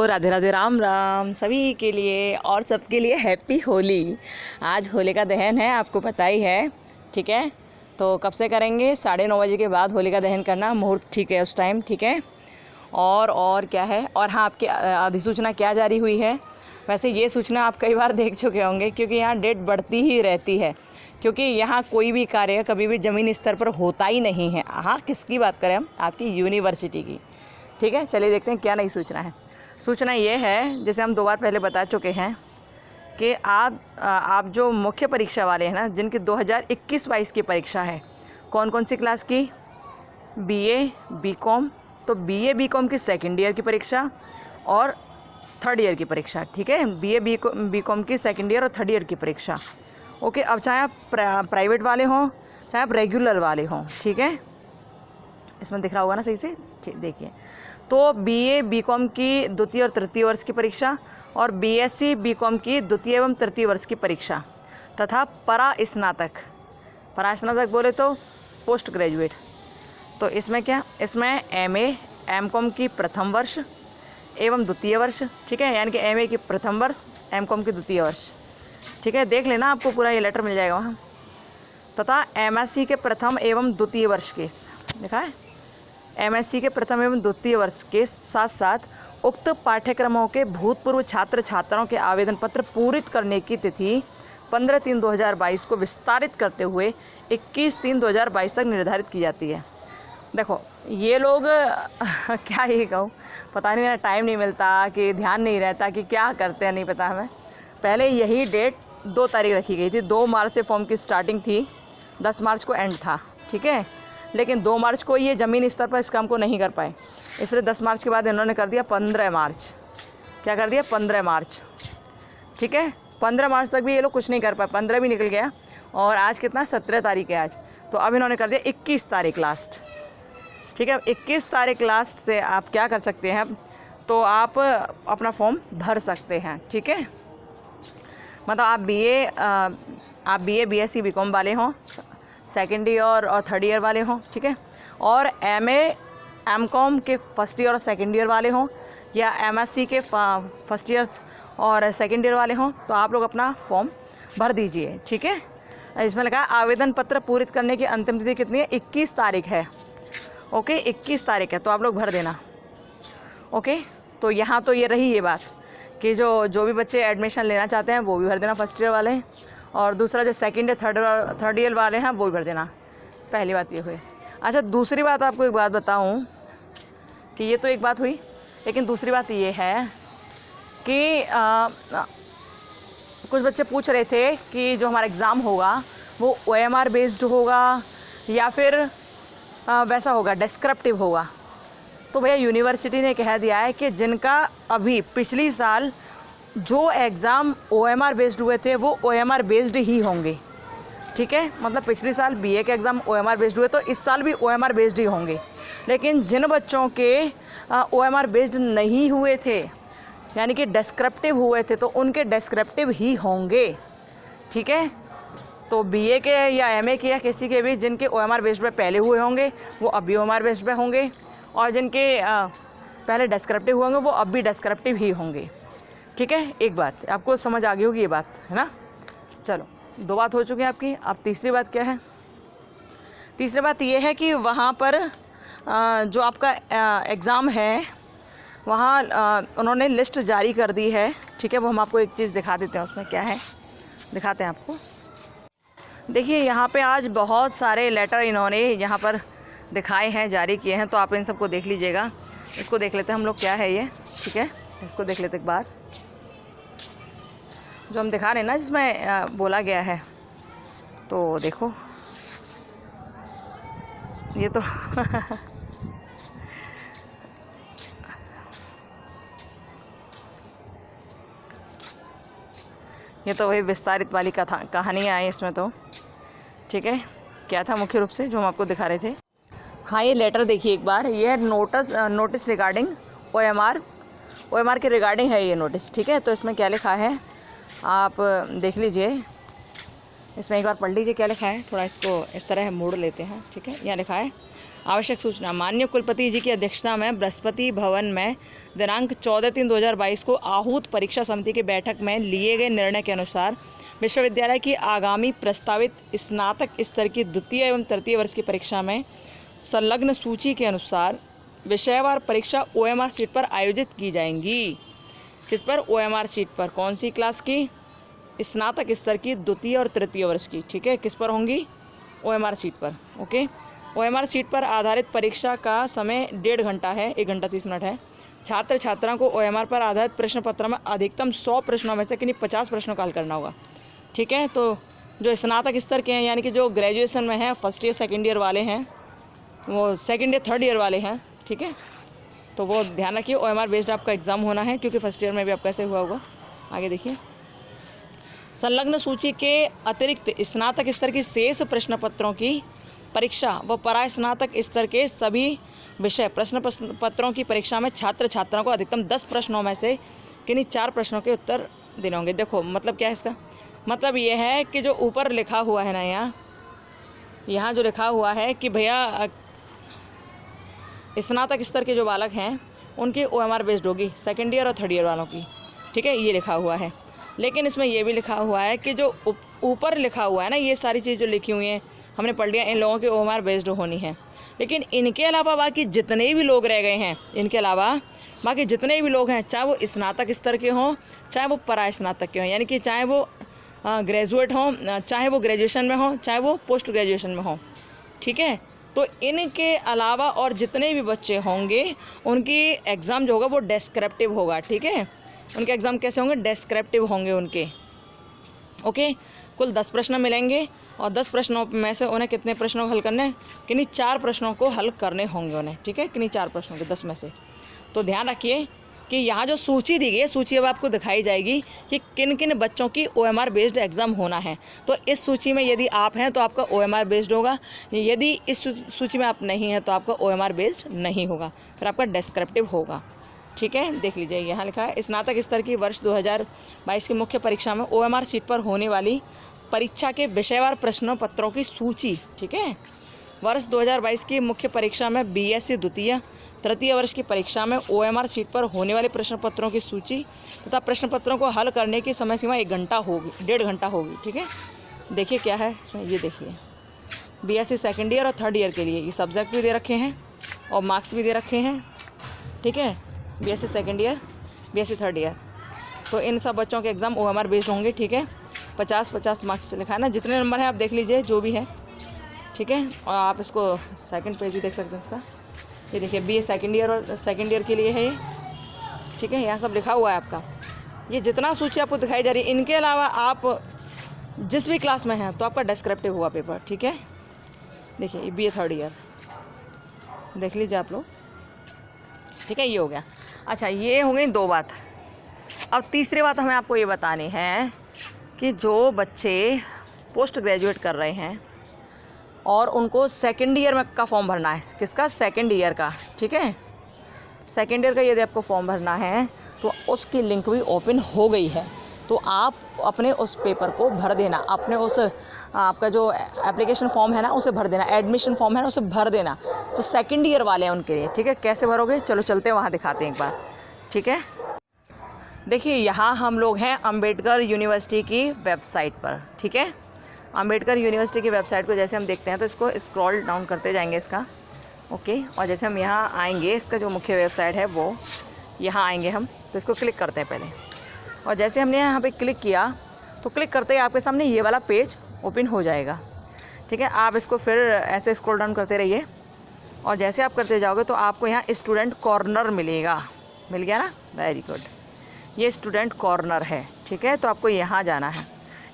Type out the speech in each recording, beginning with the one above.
राधे राधे, राम राम सभी के लिए और सबके लिए हैप्पी होली। आज होलिका दहन है, आपको पता ही है। ठीक है, तो कब से करेंगे? 9:30 बजे के बाद होलिका दहन करना मुहूर्त ठीक है उस टाइम। ठीक है, और क्या है? और हाँ, आपकी अधिसूचना क्या जारी हुई है? वैसे ये सूचना आप कई बार देख चुके होंगे, क्योंकि यहाँ डेट बढ़ती ही रहती है, क्योंकि यहाँ कोई भी कार्य कभी भी ज़मीनी स्तर पर होता ही नहीं है। हाँ, किसकी बात करें हम? आपकी यूनिवर्सिटी की। ठीक है, चलिए देखते हैं क्या नई सूचना है। सूचना ये है, जैसे हम 2 बार पहले बता चुके हैं कि आप जो मुख्य परीक्षा वाले हैं ना, जिनकी 2021-22 की परीक्षा है, कौन कौन सी क्लास की? BA BCom. तो बीए बीकॉम की सेकेंड ईयर की परीक्षा और थर्ड ईयर की परीक्षा। ठीक है, बीए बीकॉम की सेकेंड ईयर और थर्ड ईयर की परीक्षा। ओके, अब चाहे आप प्राइवेट वाले हों, चाहे आप रेगुलर वाले हों। ठीक है, इसमें दिख रहा होगा ना सही से? देखिए, तो बीए बीकॉम की द्वितीय और तृतीय वर्ष की परीक्षा और बीएससी बीकॉम की द्वितीय एवं तृतीय वर्ष की परीक्षा तथा परास्नातक बोले तो पोस्ट ग्रेजुएट। तो इसमें क्या? इसमें एमए एमकॉम की प्रथम वर्ष एवं द्वितीय वर्ष। ठीक है, यानी कि एमए की प्रथम वर्ष, एमकॉम की द्वितीय वर्ष। ठीक है, देख लेना, आपको पूरा ये लेटर मिल जाएगा वहाँ। तथा एमएससी के प्रथम एवं द्वितीय वर्ष के, देखा है, एमएससी के प्रथम एवं द्वितीय वर्ष के साथ साथ उक्त पाठ्यक्रमों के भूतपूर्व छात्र छात्राओं के आवेदन पत्र पूरित करने की तिथि 15/3/2022 को विस्तारित करते हुए 21/3/2022 तक निर्धारित की जाती है। देखो, ये लोग क्या ही कहूँ, पता नहीं, ना टाइम नहीं मिलता कि ध्यान नहीं रहता कि क्या करते हैं, नहीं पता हमें। पहले यही डेट 2 तारीख रखी गई थी। 2 मार्च से फॉर्म की स्टार्टिंग थी, 10 मार्च को एंड था। ठीक है, लेकिन 2 मार्च को ये ज़मीनी स्तर पर इस काम को नहीं कर पाए, इसलिए 10 मार्च के बाद इन्होंने कर दिया 15 मार्च। क्या कर दिया? 15 मार्च। ठीक है, 15 मार्च तक भी ये लोग कुछ नहीं कर पाए, 15 भी निकल गया और आज कितना? 17 तारीख है आज। तो अब इन्होंने कर दिया 21 तारीख लास्ट। ठीक है, 21 तारीख लास्ट से आप क्या कर सकते हैं? तो आप अपना फॉर्म भर सकते हैं। ठीक है, मतलब आप बीए बीएससी बीकॉम वाले हों, सेकेंड ईयर और थर्ड ईयर वाले हों। ठीक है, और एमए एमकॉम के फर्स्ट ईयर और सेकेंड ईयर वाले हों, या एमएससी के फर्स्ट ईयर और सेकेंड ईयर वाले हों, तो आप लोग अपना फॉर्म भर दीजिए। ठीक है, इसमें लिखा है आवेदन पत्र पूरित करने की अंतिम तिथि कितनी है? 21 तारीख है। ओके, 21 तारीख है, तो आप लोग भर देना। ओके, तो यहाँ तो ये रही ये बात कि जो भी बच्चे एडमिशन लेना चाहते हैं वो भी भर देना, फर्स्ट ईयर वाले, और दूसरा जो सेकंड या थर्ड ईयर वाले हैं वो भी भर देना। पहली बात ये हुई। अच्छा, दूसरी बात आपको एक बात बताऊं कि ये तो एक बात हुई, लेकिन दूसरी बात ये है कि कुछ बच्चे पूछ रहे थे कि जो हमारा एग्ज़ाम होगा वो OMR बेस्ड होगा या फिर वैसा होगा, डिस्क्रिप्टिव होगा। तो भैया यूनिवर्सिटी ने कह दिया है कि जिनका अभी पिछली साल जो एग्ज़ाम OMR बेस्ड हुए थे वो OMR बेस्ड ही होंगे। ठीक है, मतलब पिछले साल बीए के एग्ज़ाम OMR बेस्ड हुए तो इस साल भी OMR बेस्ड ही होंगे। लेकिन जिन बच्चों के OMR बेस्ड नहीं हुए थे, यानी कि डिस्क्रिप्टिव हुए थे, तो उनके डिस्क्रिप्टिव ही होंगे। ठीक है, तो बीए के या एमए के या किसी के भी जिनके OMR बेस्ड पे पहले हुए होंगे वो अब भी OMR बेस्ड पे होंगे, और जिनके पहले डिस्क्रिप्टिव होंगे वो अब भी डिस्क्रिप्टिव ही होंगे। ठीक है, एक बात आपको समझ आ गई होगी, ये बात है ना। चलो, 2 बात हो चुकी है आपकी। अब तीसरी बात क्या है? तीसरी बात ये है कि वहाँ पर जो आपका एग्ज़ाम है वहाँ उन्होंने लिस्ट जारी कर दी है। ठीक है, वो हम आपको एक चीज़ दिखा देते हैं, उसमें क्या है दिखाते हैं आपको। देखिए, यहाँ पे आज बहुत सारे लेटर इन्होंने यहाँ पर दिखाए हैं, जारी किए हैं, तो आप इन सबको देख लीजिएगा। इसको देख लेते हैं हम लोग, क्या है ये। ठीक है, इसको देख लेते एक बार, जो हम दिखा रहे हैं ना, जिसमें बोला गया है। तो देखो, ये तो ये तो वही विस्तारित वाली कहानियाँ आई इसमें तो। ठीक है, क्या था मुख्य रूप से जो हम आपको दिखा रहे थे? हाँ, ये लेटर देखिए एक बार, ये है नोटिस रिगार्डिंग OMR के रिगार्डिंग है ये नोटिस। ठीक है, तो इसमें क्या लिखा है आप देख लीजिए, इसमें एक बार पढ़ लीजिए क्या लिखा है। थोड़ा इसको इस तरह मोड़ लेते हैं। ठीक है, यहाँ लिखा है आवश्यक सूचना। माननीय कुलपति जी की अध्यक्षता में बृहस्पति भवन में दिनांक 14/3/2022 को आहूत परीक्षा समिति की बैठक में लिए गए निर्णय के अनुसार विश्वविद्यालय की आगामी प्रस्तावित स्नातक स्तर की द्वितीय एवं तृतीय वर्ष की परीक्षा में संलग्न सूची के अनुसार विषयवार परीक्षा OMR सीट पर आयोजित की जाएंगी। किस पर? OMR सीट पर। कौन सी क्लास की? स्नातक स्तर की द्वितीय और तृतीय वर्ष की। ठीक है, किस पर होंगी? OMR सीट पर। ओके, OMR सीट पर आधारित परीक्षा का समय 1.5 घंटा है, 1 घंटा 30 मिनट है। छात्र छात्राओं को OMR पर आधारित प्रश्न पत्र में अधिकतम 100 प्रश्नों में से किन्हीं 50 प्रश्नों का हल करना होगा। ठीक है, तो जो स्नातक स्तर के हैं यानी कि जो ग्रेजुएशन में हैं, फर्स्ट ईयर सेकेंड ईयर वाले हैं, वो सेकेंड ईयर थर्ड ईयर वाले हैं, ठीक है, तो वो ध्यान रखिए OMR बेस्ड आपका एग्ज़ाम होना है, क्योंकि फर्स्ट ईयर में भी आपका ऐसे हुआ होगा। आगे देखिए, संलग्न सूची के अतिरिक्त स्नातक स्तर की शेष प्रश्न पत्रों की परीक्षा व परास्नातक स्तर के सभी विषय प्रश्न पत्रों की परीक्षा में छात्र छात्राओं को अधिकतम 10 प्रश्नों में से किन्हीं 4 प्रश्नों के उत्तर देने होंगे। देखो मतलब क्या है इसका? मतलब ये है कि जो ऊपर लिखा हुआ है ना, यहाँ जो लिखा हुआ है कि भैया स्नातक स्तर के जो बालक हैं उनकी OMR बेस्ड होगी सेकेंड ईयर और थर्ड ईयर वालों की। ठीक है, ये लिखा हुआ है, लेकिन इसमें ये भी लिखा हुआ है कि जो ऊपर लिखा हुआ है ना, ये सारी चीज़ जो लिखी हुई हैं हमने पढ़ लिया, इन लोगों की OMR बेस्ड होनी है। लेकिन इनके अलावा बाकी जितने भी लोग रह गए हैं, इनके अलावा बाकी जितने भी लोग हैं, चाहे वो स्नातक स्तर के हों, चाहे वो परास्नातक के हों, यानी कि चाहे वो ग्रेजुएट हों, चाहे वो ग्रेजुएशन में हों, चाहे वो पोस्ट ग्रेजुएशन में हों। ठीक है, तो इनके अलावा और जितने भी बच्चे होंगे उनकी एग्ज़ाम जो होगा वो डेस्क्रिप्टिव होगा। ठीक है, उनके एग्ज़ाम कैसे होंगे? डेस्क्रिप्टिव होंगे उनके। ओके, कुल 10 प्रश्न मिलेंगे और 10 प्रश्नों में से उन्हें कितने प्रश्नों को हल करने? किन्हीं 4 प्रश्नों को हल करने होंगे उन्हें। ठीक है, किन्हीं 4 प्रश्नों के 10 में से। तो ध्यान रखिए कि यहाँ जो सूची दी गई है, सूची अब आपको दिखाई जाएगी कि किन किन बच्चों की OMR बेस्ड एग्ज़ाम होना है। तो इस सूची में यदि आप हैं तो आपका OMR बेस्ड होगा, यदि इस सूची में आप नहीं हैं तो आपका OMR बेस्ड नहीं होगा, फिर आपका डेस्क्रिप्टिव होगा। ठीक है, देख लीजिए यहाँ लिखा है स्नातक स्तर की वर्ष 2022 की मुख्य परीक्षा में OMR सीट पर होने वाली परीक्षा के विषयवार प्रश्नों पत्रों की सूची। ठीक है, वर्ष 2022 की मुख्य परीक्षा में BSc द्वितीय तृतीय वर्ष की परीक्षा में OMR सीट पर होने वाले प्रश्न पत्रों की सूची तथा प्रश्न पत्रों को हल करने की समय सीमा 1 घंटा होगी, 1.5 घंटा होगी। ठीक है, देखिए क्या है इसमें, ये देखिए BSc सेकेंड ईयर और थर्ड ईयर के लिए ये सब्जेक्ट भी दे रखे हैं और मार्क्स भी दे रखे हैं। ठीक है, BSc second year, BSc third year, तो इन सब बच्चों के एग्ज़ाम OMR बेस्ड होंगे। ठीक है, 50-50 मार्क्स लिखा है ना, जितने नंबर हैं आप देख लीजिए जो भी है। ठीक है, और आप इसको सेकंड पेज भी देख सकते हैं इसका, ये देखिए BA सेकेंड ईयर और सेकेंड ईयर के लिए है ये। ठीक है, यहाँ सब लिखा हुआ है आपका, ये जितना सूची आपको दिखाई जा रही है। इनके अलावा आप जिस भी क्लास में हैं तो आपका डेस्क्रिप्टिव हुआ पेपर। ठीक है, देखिए ये BA थर्ड ईयर देख लीजिए आप लोग। ठीक है, ये हो गया। अच्छा, ये हो गई 2 बात। अब तीसरी बात हमें आपको ये बतानी है कि जो बच्चे पोस्ट ग्रेजुएट कर रहे हैं और उनको सेकेंड ईयर में का फॉर्म भरना है, किसका? सेकेंड ईयर का। ठीक है, सेकेंड ईयर का यदि आपको फॉर्म भरना है तो उसकी लिंक भी ओपन हो गई है, तो आप अपने उस पेपर को भर देना, अपने उस आपका जो एप्लीकेशन फॉर्म है ना उसे भर देना, एडमिशन फॉर्म है ना उसे भर देना, तो सेकेंड ईयर वाले हैं उनके लिए। ठीक है, कैसे भरोगे? चलो चलते हैं वहाँ दिखाते हैं एक बार। ठीक है, देखिए यहाँ हम लोग हैं अंबेडकर यूनिवर्सिटी की वेबसाइट पर। ठीक है, अंबेडकर यूनिवर्सिटी की वेबसाइट को जैसे हम देखते हैं तो इसको स्क्रॉल डाउन करते जाएंगे इसका। ओके, और जैसे हम यहाँ आएंगे, इसका जो मुख्य वेबसाइट है वो यहाँ आएंगे हम, तो इसको क्लिक करते हैं पहले। और जैसे हमने यहाँ पे क्लिक किया तो क्लिक करते ही आपके सामने ये वाला पेज ओपन हो जाएगा। ठीक है, आप इसको फिर ऐसे स्क्रॉल डाउन करते रहिए और जैसे आप करते जाओगे तो आपको यहाँ स्टूडेंट कॉर्नर मिलेगा। मिल गया ना? वेरी गुड, ये स्टूडेंट कॉर्नर है। ठीक है, तो आपको यहाँ जाना है।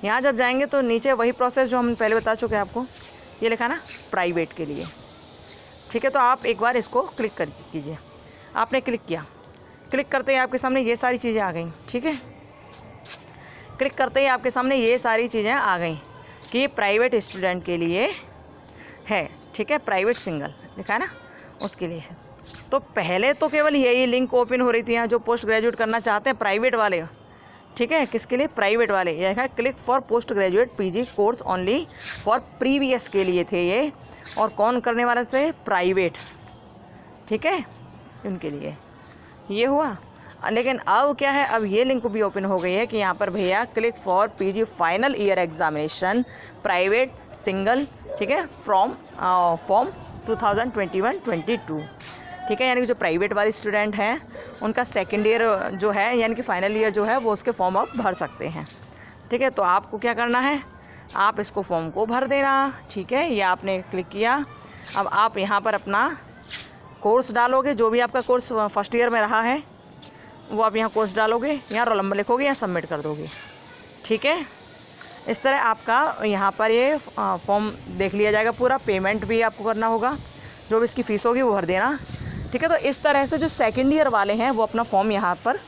यहाँ जब जाएंगे तो नीचे वही प्रोसेस जो हम पहले बता चुके हैं आपको, ये लिखा ना प्राइवेट के लिए। ठीक है, तो आप एक बार इसको क्लिक कर कीजिए। आपने क्लिक किया, क्लिक करते ही आपके सामने ये सारी चीज़ें आ गई। ठीक है, क्लिक करते ही आपके सामने ये सारी चीज़ें आ गई कि ये प्राइवेट स्टूडेंट के लिए है। ठीक है, प्राइवेट सिंगल लिखा है ना, उसके लिए है। तो पहले तो केवल यही लिंक ओपन हो रही थी यहाँ जो पोस्ट ग्रेजुएट करना चाहते हैं प्राइवेट वाले। ठीक है, किसके लिए? प्राइवेट वाले। ये है click for post graduate PG course only for previous के लिए थे ये, और कौन करने वाले थे? प्राइवेट, ठीक है, उनके लिए ये हुआ। लेकिन अब क्या है, अब ये लिंक भी ओपन हो गई है कि यहाँ पर भैया click for PG final year examination private single, ठीक है, फ्रॉम फॉर्म 2021-22, ठीक है, यानी कि जो प्राइवेट वाले स्टूडेंट हैं उनका सेकेंड ईयर जो है यानी कि फाइनल ईयर जो है वो उसके फॉर्म आप भर सकते हैं, ठीक है। तो आपको क्या करना है, आप इसको फॉर्म को भर देना, ठीक है, ये आपने क्लिक किया। अब आप यहाँ पर अपना कोर्स डालोगे, जो भी आपका कोर्स फर्स्ट ईयर में रहा है वो आप यहाँ कोर्स डालोगे, यहाँ रोल नंबर लिखोगे, यहाँ सबमिट कर दोगे, ठीक है। इस तरह आपका यहाँ पर ये फॉर्म देख लिया जाएगा पूरा। पेमेंट भी आपको करना होगा, जो भी इसकी फ़ीस होगी वो भर देना, ठीक है। तो इस तरह से जो सेकेंड ईयर वाले हैं वो अपना फॉर्म यहाँ पर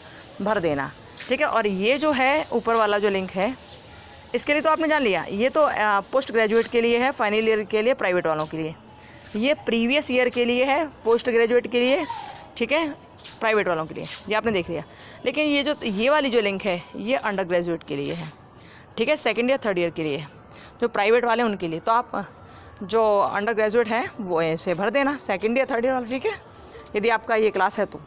भर देना, ठीक है। और ये जो है ऊपर वाला जो लिंक है इसके लिए तो आपने जान लिया, ये तो पोस्ट ग्रेजुएट के लिए है, फाइनल ईयर के लिए, प्राइवेट वालों के लिए। ये प्रीवियस ईयर के लिए है, पोस्ट ग्रेजुएट के लिए, ठीक है, प्राइवेट वालों के लिए, ये आपने देख लिया। लेकिन ये वाली जो लिंक है ये अंडर ग्रेजुएट के लिए है, ठीक है, सेकेंड ईयर थर्ड ईयर के लिए, जो प्राइवेट वाले उनके लिए। तो आप जो अंडर ग्रेजुएट हैं वो ऐसे भर देना, सेकेंड ईयर थर्ड ईयर वाला, ठीक है, यदि आपका ये क्लास है तो।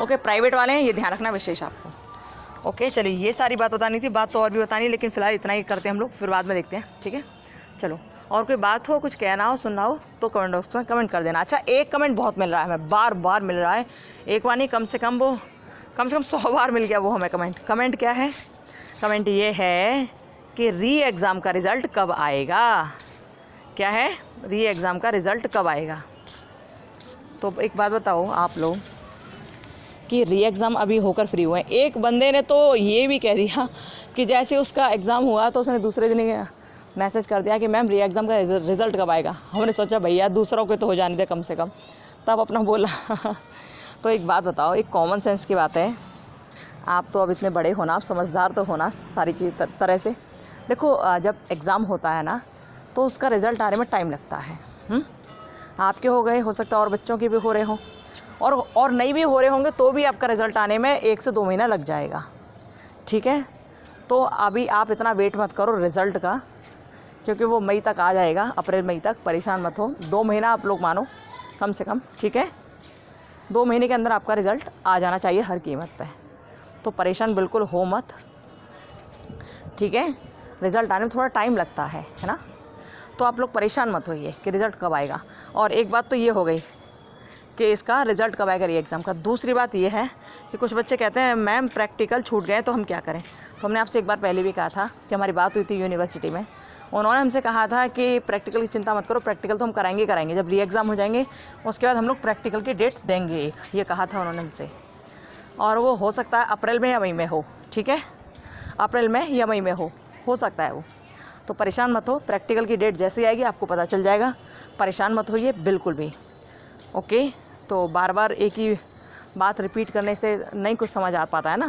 ओके, प्राइवेट वाले हैं, ये ध्यान रखना विशेष आपको। ओके, चलिए, ये सारी बात बतानी थी, बात तो और भी बतानी, लेकिन फ़िलहाल इतना ही करते हैं हम लोग, फिर बाद में देखते हैं, ठीक है। चलो, और कोई बात हो, कुछ कहना हो, सुनना हो तो कमेंट बॉक्स में कमेंट कर देना। अच्छा, एक कमेंट बहुत मिल रहा है हमें, बार बार मिल रहा है, एक बार नहीं, कम से कम 100 बार मिल गया वो हमें कमेंट क्या है? कमेंट ये है कि री एग्ज़ाम का रिज़ल्ट कब आएगा। क्या है? री एग्ज़ाम का रिज़ल्ट कब आएगा। तो एक बात बताओ आप लोग कि री एग्ज़ाम अभी होकर फ्री हुए हैं। एक बंदे ने तो ये भी कह दिया कि जैसे उसका एग्ज़ाम हुआ तो उसने दूसरे दिन मैसेज कर दिया कि मैम री एग्ज़ाम का रिज़ल्ट कब आएगा। हमने सोचा भैया दूसरों को तो हो जाने दे कम से कम, तब अपना बोला। तो एक बात बताओ, एक कॉमन सेंस की बात है, आप तो अब इतने बड़े होना, आप समझदार तो होना सारी चीज़ तरह से। देखो, जब एग्ज़ाम होता है ना तो उसका रिज़ल्ट आने में टाइम लगता है। आपके हो गए, हो सकता है और बच्चों के भी हो रहे हों, और नहीं भी हो रहे होंगे तो भी आपका रिज़ल्ट आने में 1 से 2 महीना लग जाएगा, ठीक है। तो अभी आप इतना वेट मत करो रिज़ल्ट का, क्योंकि वो मई तक आ जाएगा, अप्रैल मई तक, परेशान मत हो। 2 महीना आप लोग मानो कम से कम, ठीक है। 2 महीने के अंदर आपका रिज़ल्ट आ जाना चाहिए हर कीमत पे, तो परेशान बिल्कुल हो मत, ठीक है। रिज़ल्ट आने में थोड़ा टाइम लगता है ना, तो आप लोग परेशान मत होइए कि रिज़ल्ट कब आएगा। और एक बात तो ये हो गई कि इसका रिज़ल्ट कब आएगा री एग्ज़ाम का। दूसरी बात ये है कि कुछ बच्चे कहते हैं मैम प्रैक्टिकल छूट गए तो हम क्या करें। तो हमने आपसे एक बार पहले भी कहा था कि हमारी बात हुई थी यूनिवर्सिटी में, उन्होंने हमसे कहा था कि प्रैक्टिकल की चिंता मत करो, प्रैक्टिकल तो हम कराएंगे, जब री एग्ज़ाम हो जाएंगे उसके बाद हम लोग प्रैक्टिकल की डेट देंगे एक, ये कहा था उन्होंने हमसे। और वो हो सकता है अप्रैल में या मई में हो, ठीक है, अप्रैल में या मई में हो सकता है वो। तो परेशान मत हो, प्रैक्टिकल की डेट जैसे आएगी आपको पता चल जाएगा, परेशान मत होइए बिल्कुल भी। ओके, तो बार बार एक ही बात रिपीट करने से नहीं कुछ समझ आ पाता है ना,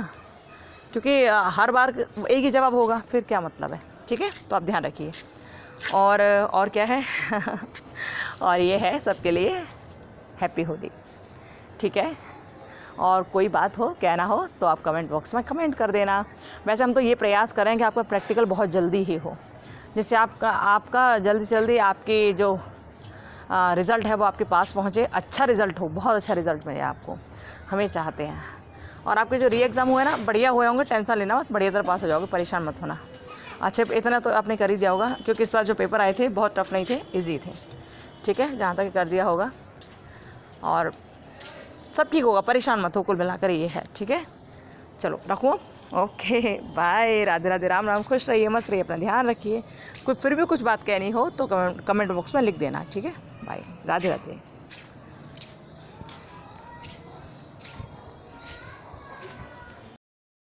क्योंकि हर बार एक ही जवाब होगा, फिर क्या मतलब है, ठीक है। तो आप ध्यान रखिए। और क्या है और ये है सबके लिए हैप्पी होली, ठीक है। और कोई बात हो, कहना हो तो आप कमेंट बॉक्स में कमेंट कर देना। वैसे हम तो ये प्रयास करें कि आपका प्रैक्टिकल बहुत जल्दी ही हो, जिससे आपका जल्दी से जल्दी आपकी जो रिज़ल्ट है वो आपके पास पहुँचे, अच्छा रिज़ल्ट हो, बहुत अच्छा रिज़ल्ट मिले आपको, हमें चाहते हैं। और आपके जो री एग्ज़ाम हुए ना बढ़िया हुए होंगे, टेंशन लेना मत, बढ़िया तरह पास हो जाओगे, परेशान मत होना। अच्छे इतना तो आपने कर ही दिया होगा, क्योंकि इस बार जो पेपर आए थे बहुत टफ नहीं थे, ईजी थे, ठीक है, जहाँ तक कर दिया होगा। और सब ठीक होगा, परेशान मत हो, कुल मिलाकर ये है, ठीक है। चलो रखूँ, ओके बाय, राधे राधे, राम राम, खुश रहिए, मस्त रहिए, अपना ध्यान रखिए। कोई फिर भी कुछ बात कहनी हो तो कमेंट बॉक्स में लिख देना, ठीक है। बाय, राधे राधे।